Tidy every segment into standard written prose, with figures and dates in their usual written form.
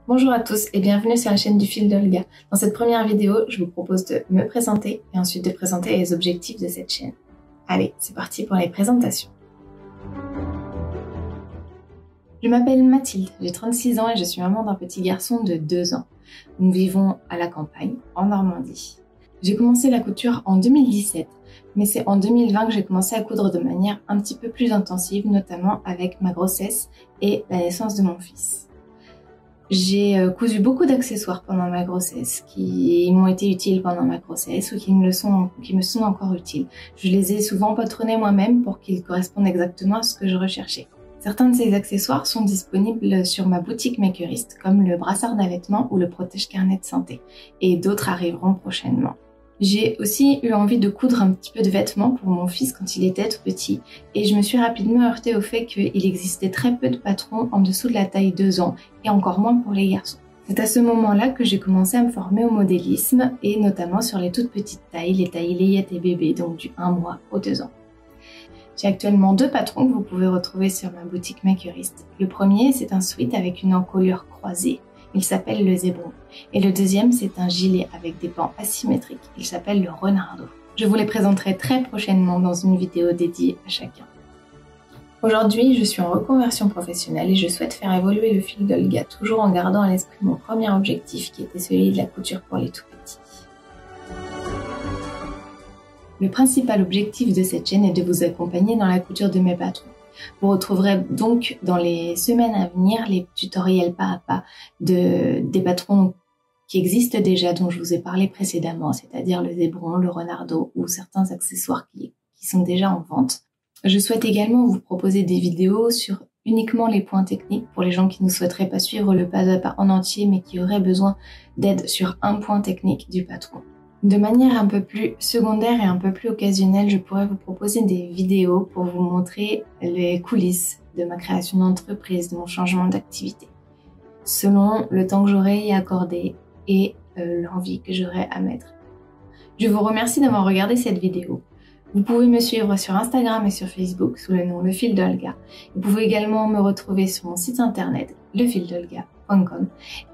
Bonjour à tous et bienvenue sur la chaîne du fil d'Olga. Dans cette première vidéo, je vous propose de me présenter et ensuite de présenter les objectifs de cette chaîne. Allez, c'est parti pour les présentations. Je m'appelle Mathilde, j'ai 36 ans et je suis maman d'un petit garçon de 2 ans. Nous vivons à la campagne, en Normandie. J'ai commencé la couture en 2017, mais c'est en 2020 que j'ai commencé à coudre de manière un petit peu plus intensive, notamment avec ma grossesse et la naissance de mon fils. J'ai cousu beaucoup d'accessoires pendant ma grossesse qui m'ont été utiles pendant ma grossesse ou qui me sont encore utiles. Je les ai souvent patronnés moi-même pour qu'ils correspondent exactement à ce que je recherchais. Certains de ces accessoires sont disponibles sur ma boutique Makerist, comme le brassard d'allaitement ou le protège-carnet de santé, et d'autres arriveront prochainement. J'ai aussi eu envie de coudre un petit peu de vêtements pour mon fils quand il était tout petit et je me suis rapidement heurtée au fait qu'il existait très peu de patrons en dessous de la taille 2 ans et encore moins pour les garçons. C'est à ce moment-là que j'ai commencé à me former au modélisme et notamment sur les toutes petites tailles, les tailles layette et bébé, donc du 1 mois au 2 ans. J'ai actuellement 2 patrons que vous pouvez retrouver sur ma boutique Makerist. Le premier, c'est un sweat avec une encolure croisée. Il s'appelle le zébron. Et le deuxième, c'est un gilet avec des pans asymétriques. Il s'appelle le renardo. Je vous les présenterai très prochainement dans une vidéo dédiée à chacun. Aujourd'hui, je suis en reconversion professionnelle et je souhaite faire évoluer le fil d'Olga, toujours en gardant à l'esprit mon premier objectif qui était celui de la couture pour les tout petits. Le principal objectif de cette chaîne est de vous accompagner dans la couture de mes patrons. Vous retrouverez donc dans les semaines à venir les tutoriels pas à pas des patrons qui existent déjà, dont je vous ai parlé précédemment, c'est-à-dire le zébron, le renardo ou certains accessoires qui sont déjà en vente. Je souhaite également vous proposer des vidéos sur uniquement les points techniques pour les gens qui ne souhaiteraient pas suivre le pas à pas en entier mais qui auraient besoin d'aide sur un point technique du patron. De manière un peu plus secondaire et un peu plus occasionnelle, je pourrais vous proposer des vidéos pour vous montrer les coulisses de ma création d'entreprise, de mon changement d'activité, selon le temps que j'aurai à accorder et l'envie que j'aurai à mettre. Je vous remercie d'avoir regardé cette vidéo. Vous pouvez me suivre sur Instagram et sur Facebook sous le nom Le Fil d'Olga. Vous pouvez également me retrouver sur mon site internet lefildolga.com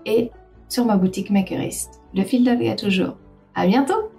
et sur ma boutique Makerist. Le Fil d'Olga toujours. À bientôt!